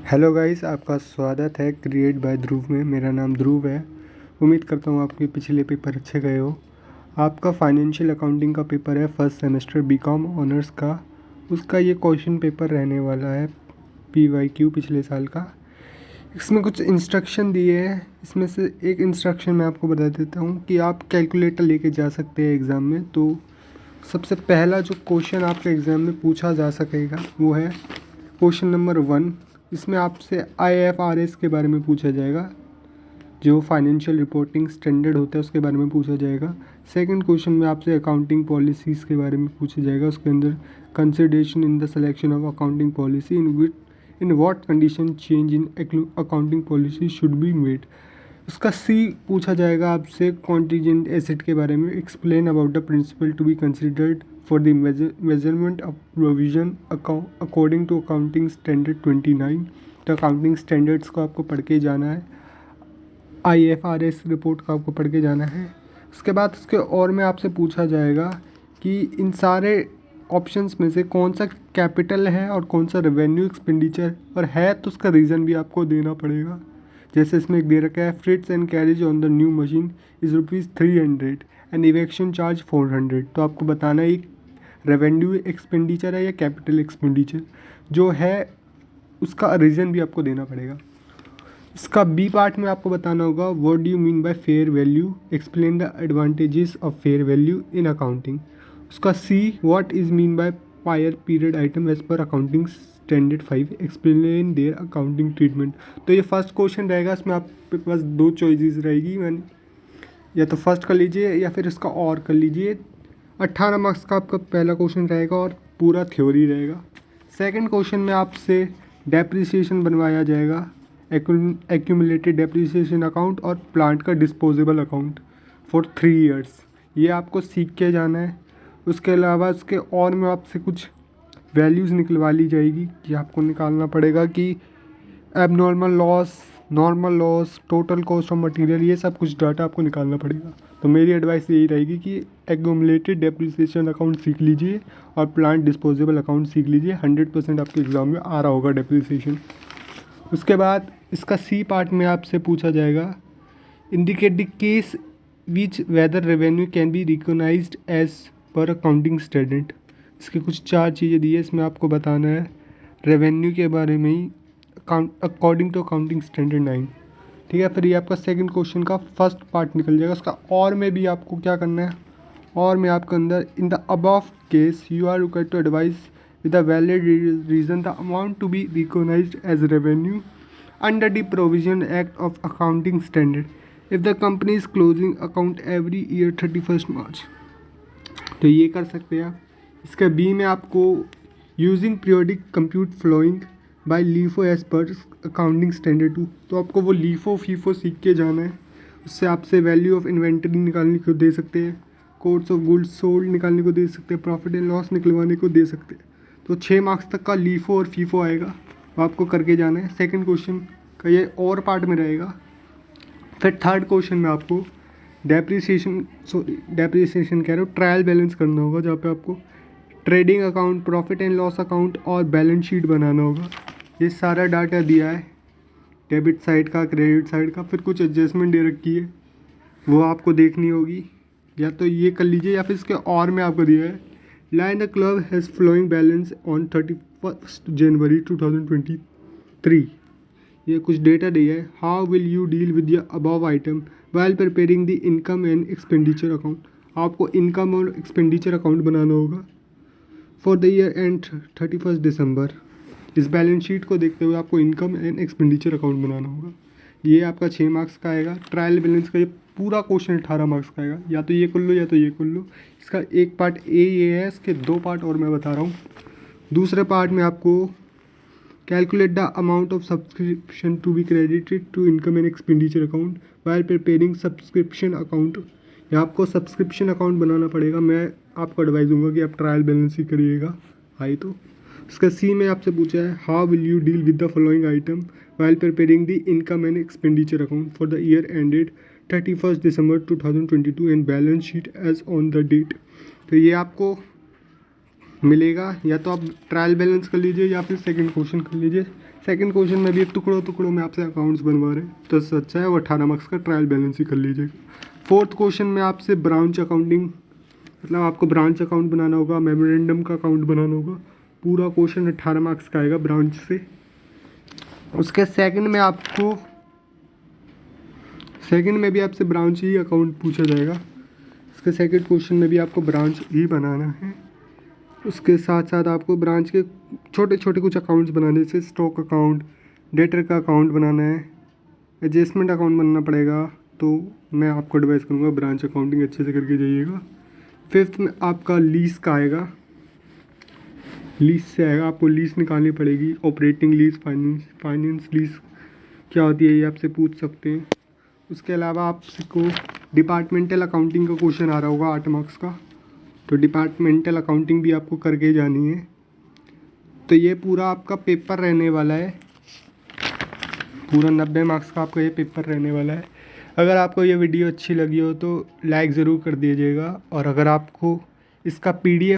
Hello guys, आपका स्वागत है क्रिएट बाय ध्रुव में। मेरा नाम ध्रुव है। उम्मीद करता हूँ आपके पिछले पेपर अच्छे गए हो। आपका फाइनेंशियल अकाउंटिंग का पेपर है फर्स्ट सेमेस्टर बीकॉम ऑनर्स का। उसका ये क्वेश्चन पेपर रहने वाला है PYQ पिछले साल का। इसमें कुछ इंस्ट्रक्शन दिए हैं। इसमें से एक इंस्ट्रक्शन मैं आपको बता देता हूँ कि आप कैलकुलेटर लेके जा सकते हैं एग्ज़ाम में। तो सबसे पहला जो क्वेश्चन आपके एग्ज़ाम में पूछा जा सकेगा वो है क्वेश्चन नंबर 1। इसमें आपसे IFRS के बारे में पूछा जाएगा, जो फाइनेंशियल रिपोर्टिंग स्टैंडर्ड होता है उसके बारे में पूछा जाएगा। सेकंड क्वेश्चन में आपसे अकाउंटिंग पॉलिसीज़ के बारे में पूछा जाएगा। उसके अंदर consideration in the selection of accounting policy in what condition change in accounting policy should be made. उसका C पूछा जाएगा आपसे कॉन्टीजेंट एसेट के बारे में। Explain about the principle to be considered for the measurement of provision according to accounting standard 29। तो accounting standards को आपको पढ़ के जाना है, IFRS रिपोर्ट को आपको पढ़ के जाना है। उसके बाद उसके और में आपसे पूछा जाएगा कि इन सारे ऑप्शंस में से कौन सा कैपिटल है और कौन सा रेवेन्यू एक्सपेंडिचर, और है तो उसका रीज़न भी आपको देना पड़ेगा। जैसे इसमें एक दे रखा है freights and carriage on the new machine is ₹300 and erection charge 400। तो आपको बताना है रेवेन्यू एक्सपेंडिचर है या कैपिटल एक्सपेंडिचर। जो है उसका रीज़न भी आपको देना पड़ेगा। इसका B पार्ट में आपको बताना होगा what do you mean by fair value, explain the advantages of fair value in accounting. उसका C what is mean by prior period item as per accounting standard 5, explain their accounting treatment. तो ये first question रहेगा। इसमें आपके पास दो choices रहेगी, मैंने या तो फर्स्ट कर लीजिए या फिर इसका और कर लीजिए। 18 मार्क्स का आपका पहला क्वेश्चन रहेगा और पूरा थ्योरी रहेगा। सेकंड क्वेश्चन में आपसे डेप्रिसिएशन बनवाया जाएगा, एक्यूमुलेटेड डेप्रिसिएशन अकाउंट और प्लांट का डिस्पोजेबल अकाउंट फॉर 3 ईयर्स। ये आपको सीख के जाना है। उसके अलावा उसके और में आपसे कुछ वैल्यूज़ निकलवा ली जाएगी कि आपको निकालना पड़ेगा कि abnormal loss, normal loss, total cost of material, ये सब कुछ डाटा आपको निकालना पड़ेगा। तो मेरी एडवाइस यही रहेगी कि एक्यूमुलेटेड डेप्रिसिएशन अकाउंट सीख लीजिए और प्लांट डिस्पोजेबल अकाउंट सीख लीजिए। 100% आपके एग्ज़ाम में आ रहा होगा डेप्रिसिएशन। उसके बाद इसका C पार्ट में आपसे पूछा जाएगा indicate the case which whether revenue can be recognised as per accounting standard. इसकी कुछ 4 चीज़ें दी है। इसमें आपको बताना है रेवेन्यू के बारे में ही अकॉर्डिंग टू अकाउंटिंग स्टैंडर्ड 9। ठीक है, फिर ये आपका सेकंड क्वेश्चन का फर्स्ट पार्ट निकल जाएगा। उसका और में भी आपको क्या करना है, और में आपके अंदर in the above case you are required to advise with a valid reason the amount to be recognized as revenue under the provision act of accounting standard if the company is closing account every year 31st March। तो ये कर सकते हैं आप। इसका B में आपको using periodic compute following by LIFO as per accounting standard 2। तो आपको वो LIFO FIFO सीख के जाना है। उससे आपसे वैल्यू ऑफ इन्वेंटरी निकालने को दे सकते हैं, कोड्स ऑफ गुड्स सोल्ड निकालने को दे सकते हैं, प्रॉफिट एंड लॉस निकलवाने को दे सकते हैं। तो 6 मार्क्स तक का LIFO और FIFO आएगा, वो आपको करके जाना है। सेकंड क्वेश्चन का ये और पार्ट में रहेगा। फिर थर्ड क्वेश्चन में आपको डेप्रिसिएशन कह रहे हो, ट्रायल बैलेंस करना होगा, जहाँ पे आपको trading account, profit and loss account और बैलेंस शीट बनाना होगा। ये सारा डाटा दिया है, डेबिट साइड का, क्रेडिट साइड का। फिर कुछ एडजस्टमेंट दे रखी है, वो आपको देखनी होगी। या तो ये कर लीजिए या फिर इसके और में आपको दिया है line the club has following balance on 31 January 2023। ये कुछ डेटा दिया है। How will you deal with the above item while preparing the income and expenditure account. आपको इनकम और एक्सपेंडिचर अकाउंट बनाना होगा for the year end 31 December. इस balance sheet को देखते हुए आपको इनकम एंड एक्सपेंडिचर अकाउंट बनाना होगा। ये आपका 6 मार्क्स का आएगा। ट्रायल बैलेंस का ये पूरा क्वेश्चन 18 मार्क्स का आएगा। या तो ये कर लो या तो ये कर लो। इसका एक पार्ट ये है, इसके 2 पार्ट और मैं बता रहा हूँ। दूसरे पार्ट में आपको calculate the amount of subscription to be credited to income and expenditure account while preparing subscription account. या आपको सब्सक्रिप्शन अकाउंट बनाना पड़ेगा। मैं आपको एडवाइस दूंगा कि आप ट्रायल बैलेंस ही करिएगा। आई तो इसका C में आपसे पूछा है how will you deal with the following item while preparing the income and expenditure account for the year ended 31 December 2022 and balance sheet as on the date. तो ये आपको मिलेगा, या तो आप ट्रायल बैलेंस कर लीजिए या फिर सेकंड क्वेश्चन कर लीजिए। सेकंड क्वेश्चन में भी टुकड़ों टुकड़ों में आपसे अकाउंट्स बनवा रहे हैं, तो इससे अच्छा है वो 18 मार्क्स का ट्रायल बैलेंस ही कर लीजिएगा। फोर्थ क्वेश्चन में आपसे ब्रांच अकाउंटिंग, मतलब आपको ब्रांच अकाउंट बनाना होगा, मेमोरेंडम का अकाउंट बनाना होगा। पूरा क्वेश्चन 18 मार्क्स का आएगा ब्रांच से। उसके सेकंड में भी आपसे ब्रांच ही अकाउंट पूछा जाएगा। उसके सेकंड क्वेश्चन में भी आपको ब्रांच ही बनाना है। उसके साथ साथ आपको ब्रांच के छोटे छोटे कुछ अकाउंट्स बनाने, जैसे स्टॉक अकाउंट, डेटर का अकाउंट बनाना है, एडजस्टमेंट अकाउंट बनना पड़ेगा। तो मैं आपको एडवाइस करूँगा ब्रांच अकाउंटिंग अच्छे से करके जाइएगा। फिफ्थ में आपका लीज का आएगा, लीज से आएगा, आपको लीज निकालनी पड़ेगी। ऑपरेटिंग लीज, फाइनेंस लीज क्या होती है ये आपसे पूछ सकते हैं। उसके अलावा आपको डिपार्टमेंटल अकाउंटिंग का क्वेश्चन आ रहा होगा 8 मार्क्स का, तो डिपार्टमेंटल अकाउंटिंग भी आपको करके जानी है। तो ये पूरा आपका पेपर रहने वाला है, पूरा 90 मार्क्स का आपका ये पेपर रहने वाला है। अगर आपको ये वीडियो अच्छी लगी हो तो लाइक ज़रूर कर दीजिएगा, और अगर आपको इसका PDF